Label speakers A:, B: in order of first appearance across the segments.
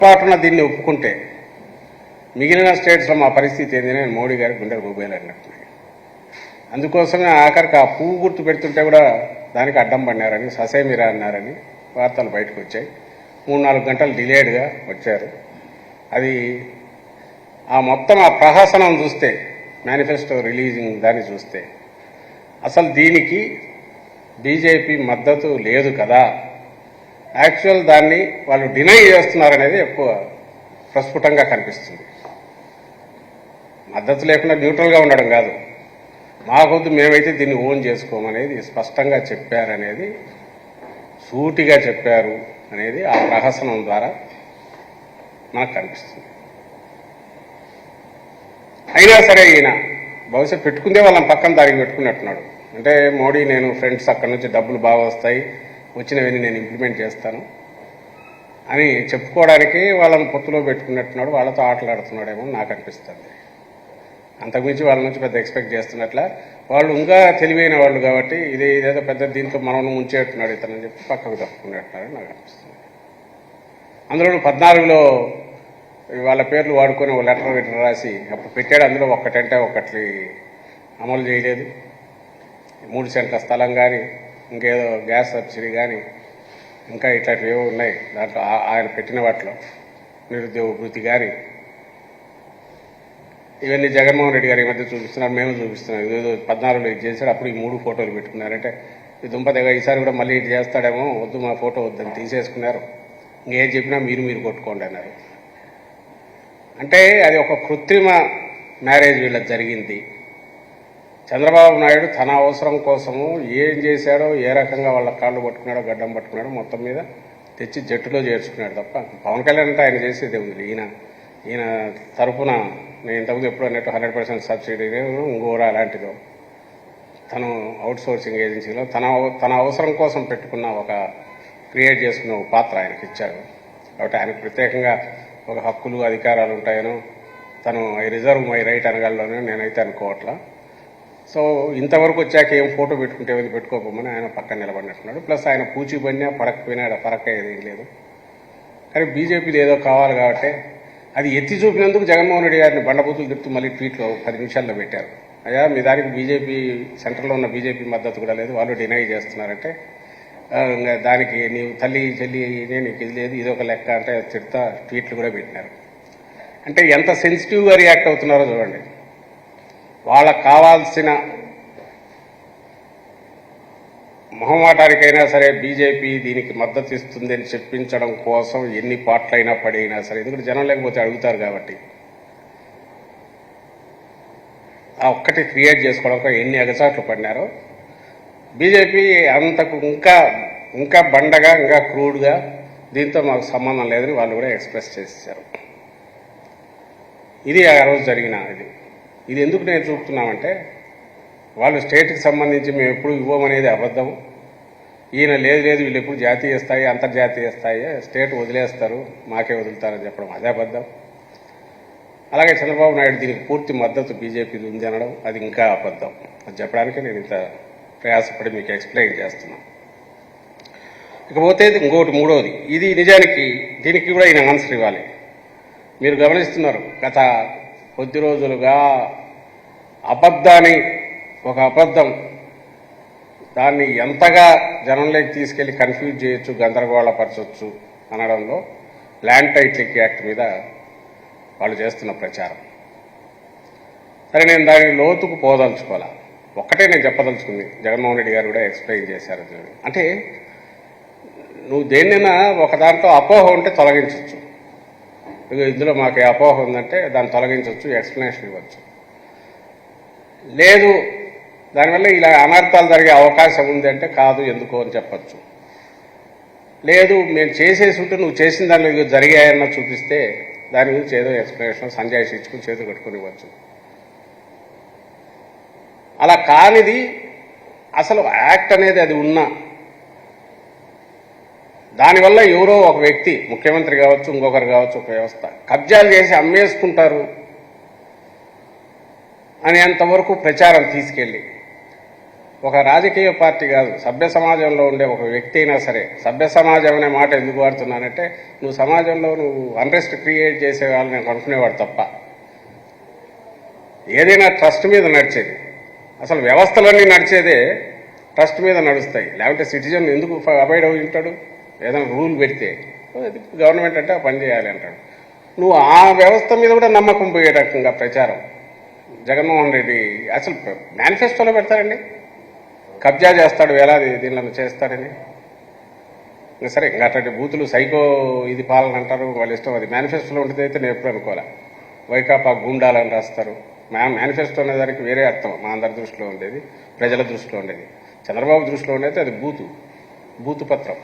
A: పాటున దీన్ని ఒప్పుకుంటే మిగిలిన స్టేట్స్లో మా పరిస్థితి ఏంది నేను మోడీ గారికి గుండెలు గుబేలు అన్నట్టున్నాయి. అందుకోసమే ఆఖరికి ఆ పువ్వు గుర్తు పెడుతుంటే కూడా దానికి అడ్డం పడినారని ససేమిరా అన్నారని వార్తలు బయటకు వచ్చాయి. 3-4 గంటలు డిలేడ్గా వచ్చారు. అది ఆ మొత్తం ఆ ప్రహసనం చూస్తే, మేనిఫెస్టో రిలీజింగ్ దాన్ని చూస్తే అసలు దీనికి బీజేపీ మద్దతు లేదు కదా, యాక్చువల్ దాన్ని వాళ్ళు డినై చేస్తున్నారనేది ఎక్కువ ప్రస్ఫుటంగా కనిపిస్తుంది. మద్దతు లేకుండా న్యూట్రల్గా ఉండడం కాదు, మాకొద్దు మేమైతే దీన్ని ఓన్ చేసుకోమనేది స్పష్టంగా చెప్పారనేది, సూటిగా చెప్పారు అనేది ఆ ప్రహసనం ద్వారా మనకు కనిపిస్తుంది. అయినా సరే ఈయన బహుశా పెట్టుకుందే వాళ్ళని పక్కన దారికి పెట్టుకున్నట్టున్నాడు. అంటే మోడీ నేను ఫ్రెండ్స్ అక్కడి నుంచి డబ్బులు బాగా వస్తాయి, వచ్చినవన్నీ నేను ఇంప్లిమెంట్ చేస్తాను అని చెప్పుకోవడానికి వాళ్ళని పొత్తులో పెట్టుకున్నట్టున్నాడు. వాళ్ళతో ఆటలాడుతున్నాడేమో నాకు అనిపిస్తుంది. అంతకుమించి వాళ్ళ నుంచి పెద్ద ఎక్స్పెక్ట్ చేస్తున్నట్ల వాళ్ళు ఇంకా తెలివైన వాళ్ళు కాబట్టి ఇదేదో పెద్ద దీంతో మనం ముంచేట్టున్నాడు ఇతనని చెప్పి పక్కకు తప్పుకున్నట్టున్నారని నాకు అనిపిస్తుంది. అందులో 14లో వాళ్ళ పేర్లు వాడుకొని ఒక లెటర్ రాసి అప్పుడు పెట్టాడు. అందులో ఒక్కటంటే ఒకటి అమలు చేయలేదు. 3 సెంట్ల స్థలం కానీ, ఇంకేదో గ్యాస్ సబ్సిడీ కానీ, ఇంకా ఇట్లాంటివి ఏవో ఉన్నాయి దాంట్లో ఆయన పెట్టిన వాటిలో, నిరుద్యోగ వృత్తి కానీ, ఇవన్నీ జగన్మోహన్ రెడ్డి గారి మధ్య చూపిస్తున్నారు, మేము చూపిస్తున్నాం. ఏదో 14లో ఇది చేశాడు, అప్పుడు ఈ 3 ఫోటోలు పెట్టుకున్నారంటే ఈ దుంపదగా ఈసారి కూడా మళ్ళీ ఇది చేస్తాడేమో, వద్దు మా ఫోటో వద్దని తీసేసుకున్నారు. ఇంకేం చెప్పినా మీరు కొట్టుకోండి అన్నారు. అంటే అది ఒక కృత్రిమ మ్యారేజ్ వీళ్ళకి జరిగింది. చంద్రబాబు నాయుడు తన అవసరం కోసము ఏం చేశాడో, ఏ రకంగా వాళ్ళ కాళ్ళు పట్టుకున్నాడో, గడ్డం పట్టుకున్నాడో మొత్తం మీద తెచ్చి జట్టులో చేర్చుకున్నాడు తప్ప పవన్ కళ్యాణ్ అంటే ఆయన చేసేదే ఉంది. ఈయన తరఫున నేను ఇంతకుముందు ఎప్పుడు అన్నట్టు 100% సబ్సిడీ ఇంకోరా అలాంటిదో తను అవుట్ సోర్సింగ్ ఏజెన్సీలో తన అవసరం కోసం పెట్టుకున్న ఒక క్రియేట్ చేసుకున్న ఒక పాత్ర ఆయనకి ఇచ్చాడు. కాబట్టి ఆయనకు ప్రత్యేకంగా ఒక హక్కులు అధికారాలు ఉంటాయనో, తను ఐ రిజర్వ్ మై రైట్ అనగలలోనే నేనైతే అనుకోవట్లా. సో ఇంతవరకు వచ్చాక ఏం ఫోటో పెట్టుకుంటే ఏమైనా పెట్టుకోకపోమని ఆయన పక్కన నిలబడినట్టున్నాడు. ప్లస్ ఆయన పూచిపోయినా పడకపోయినా ఫరక్ అయ్యేది లేదు. కానీ బీజేపీది ఏదో కావాలి కాబట్టి అది ఎత్తి చూపినందుకు జగన్మోహన్ రెడ్డి గారిని బండబూతులు తిప్పుతూ మళ్ళీ ట్వీట్లో 10 నిమిషాల్లో పెట్టారు. అయ్యా మీ దానికి బీజేపీ సెంటర్లో ఉన్న బీజేపీ మద్దతు కూడా లేదు, వాళ్ళు డినై చేస్తున్నారంటే దానికి నీవు తల్లి చెల్లి నీకు ఇది లేదు, ఇదొక లెక్క అంటే తిడతా ట్వీట్లు కూడా పెట్టినారు. అంటే ఎంత సెన్సిటివ్గా రియాక్ట్ అవుతున్నారో చూడండి. వాళ్ళకు కావాల్సిన మొహమాటానికైనా సరే బీజేపీ దీనికి మద్దతు ఇస్తుంది అని చెప్పించడం కోసం ఎన్ని పాటలైనా పడైనా సరే, ఎందుకంటే జనం లేకపోతే అడుగుతారు కాబట్టి ఆ ఒక్కటి క్రియేట్ చేసుకోవడానికి ఎన్ని ఎగచాట్లు పడినారో బీజేపీ అంతకు ఇంకా బండగా, ఇంకా క్రూడ్గా దీంతో మాకు సంబంధం లేదని వాళ్ళు కూడా ఎక్స్ప్రెస్ చేశారు. ఇది ఆ రోజు జరిగిన ఇది ఎందుకు నేను చూపుతున్నామంటే, వాళ్ళు స్టేట్కి సంబంధించి మేము ఎప్పుడు ఇవ్వమనేది అబద్ధం. ఈయన లేదు వీళ్ళు ఎప్పుడు జాతీయ స్థాయి, అంతర్జాతీయ స్థాయి, స్టేట్ వదిలేస్తారు మాకే వదులుతారని చెప్పడం అదే అబద్ధం. అలాగే చంద్రబాబు నాయుడు దీనికి పూర్తి మద్దతు బీజేపీది ఉంది అనడం అది ఇంకా అబద్ధం. అది చెప్పడానికి నేను ఇంత ప్రయాసపడి మీకు ఎక్స్ప్లెయిన్ చేస్తున్నాను. ఇకపోతే ఇంకోటి మూడవది, ఇది నిజానికి దీనికి కూడా ఈయన ఆన్సర్ ఇవ్వాలి. మీరు గమనిస్తున్నారు గత కొద్ది రోజులుగా ఒక అబద్ధం దాన్ని ఎంతగా జనంలోకి తీసుకెళ్లి కన్ఫ్యూజ్ చేయొచ్చు, గందరగోళపరచవచ్చు అనడంలో ల్యాండ్ టైటిలింగ్ యాక్ట్ మీద వాళ్ళు చేస్తున్న ప్రచారం. సరే, నేను దాని లోతుకు పోదలుచుకోవాలా. ఒక్కటే నేను చెప్పదలుచుకుంది, జగన్మోహన్ రెడ్డి గారు కూడా ఎక్స్ప్లెయిన్ చేశారు. అంటే నువ్వు దేన్నైనా ఒక దాంట్లో అపోహ ఉంటే తొలగించవచ్చు. ఇందులో మాకు అపోహ ఉందంటే దాన్ని తొలగించవచ్చు, ఎక్స్ప్లెనేషన్ ఇవ్వచ్చు. లేదు దానివల్ల ఇలా అనర్థాలు జరిగే అవకాశం ఉంది అంటే కాదు ఎందుకో అని చెప్పచ్చు. లేదు మేము చేసేసి ఉంటే నువ్వు చేసిన దానిలో జరిగాయన్న చూపిస్తే దాని గురించి ఏదో ఎక్స్ప్లెనేషన్ సంజాయిషి ఇచ్చుకుని చేతులు కట్టుకుని ఇవ్వచ్చు. అలా కానిది అసలు యాక్ట్ అనేది అది ఉన్నా దానివల్ల ఎవరో ఒక వ్యక్తి, ముఖ్యమంత్రి కావచ్చు, ఇంకొకరు కావచ్చు, ఒక వ్యవస్థ కబ్జాలు చేసి అమ్మేసుకుంటారు అనేంతవరకు ప్రచారం తీసుకెళ్ళి ఒక రాజకీయ పార్టీ కాదు, సభ్య సమాజంలో ఉండే ఒక వ్యక్తి అయినా సరే, సభ్య సమాజం అనే మాట ఎందుకు వాడుతున్నానంటే నువ్వు సమాజంలో నువ్వు అన్రెస్ట్ క్రియేట్ చేసే వాళ్ళని అనుకునేవాడు తప్ప. ఏదైనా ట్రస్ట్ మీద నడిచేది, అసలు వ్యవస్థలన్నీ నడిచేదే ట్రస్ట్ మీద నడుస్తాయి. లేకపోతే సిటిజన్ ఎందుకు అబైడ్ అయి ఉంటాడు? ఏదైనా రూల్ పెడితే గవర్నమెంట్ అంటే ఆ పని చేయాలి అంటాడు. నువ్వు ఆ వ్యవస్థ మీద కూడా నమ్మకం పోయే రకంగా ప్రచారం. జగన్మోహన్ రెడ్డి అసలు మేనిఫెస్టోలో పెడతారండి, కబ్జా చేస్తాడు, వేలాది దీనిలో చేస్తాడని. ఇంకా సరే, ఇంకా అట్లాంటి బూతులు సైకో ఇది పాలన అంటారు, వాళ్ళ ఇష్టం. అది మేనిఫెస్టోలో ఉంటుంది అయితే నేను ఎప్పుడు అనుకోలే. వైకాపా గూండాలని రాస్తారు. మేనిఫెస్టో అనే దానికి వేరే అర్థం మా అందరి దృష్టిలో ఉండేది, ప్రజల దృష్టిలో ఉండేది. చంద్రబాబు దృష్టిలో ఉండేది అది బూతు పత్రం.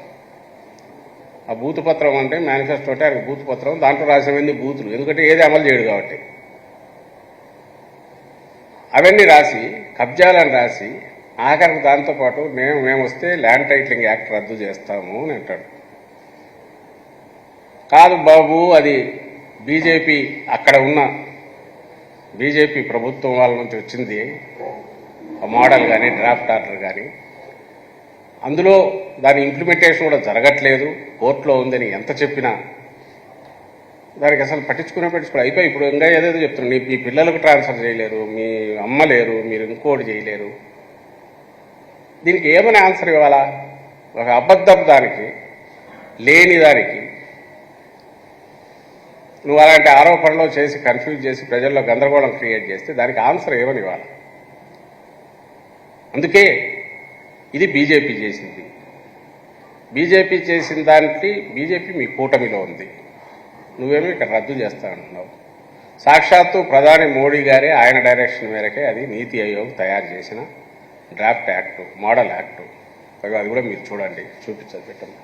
A: ఆ బూతు పత్రం అంటే మేనిఫెస్టో అంటే అది బూతు పత్రం, దాంట్లో రాసినవన్నీ బూతులు. ఎందుకంటే ఏది అమలు చేయడు కాబట్టి అవన్నీ రాసి, కబ్జాలను రాసి, ఆఖరికి దాంతోపాటు మేము వస్తే ల్యాండ్ టైటిలింగ్ యాక్ట్ రద్దు చేస్తాము అని అంటాడు. కాదు బాబు, అది బీజేపీ, అక్కడ ఉన్న బీజేపీ ప్రభుత్వం వాళ్ళ నుంచి వచ్చింది మోడల్ కానీ డ్రాఫ్ట్ ఆర్డర్ కానీ, అందులో దాని ఇంప్లిమెంటేషన్ కూడా జరగట్లేదు, కోర్టులో ఉందని ఎంత చెప్పినా దానికి అసలు పట్టించుకునే అయిపోయి. ఇప్పుడు ఇంకా ఏదేదో చెప్తున్నాను, మీ పిల్లలకు ట్రాన్స్ఫర్ చేయలేరు, మీ అమ్మ లేరు, మీరు ఇంకోటి చేయలేరు. దీనికి ఏమని ఆన్సర్ ఇవ్వాలా? ఒక అబద్ధపు దానికి, లేని దానికి నువ్వు అలాంటి ఆరోపణలు చేసి కన్ఫ్యూజ్ చేసి ప్రజల్లో గందరగోళం క్రియేట్ చేస్తే దానికి ఆన్సర్ ఏమని ఇవ్వాలి? అందుకే ఇది బీజేపీ చేసింది. బీజేపీ చేసిన దానికి బీజేపీ మీ కూటమిలో ఉంది, నువ్వేమో ఇక్కడ రద్దు చేస్తా అంటున్నావు. సాక్షాత్తు ప్రధాని మోడీ గారే ఆయన డైరెక్షన్ మేరకే అది నీతి ఆయోగ్ తయారు చేసిన డ్రాఫ్ట్ యాక్టు, మోడల్ యాక్టు. అది కూడా మీరు చూడండి, చూపించదు పెట్టండి.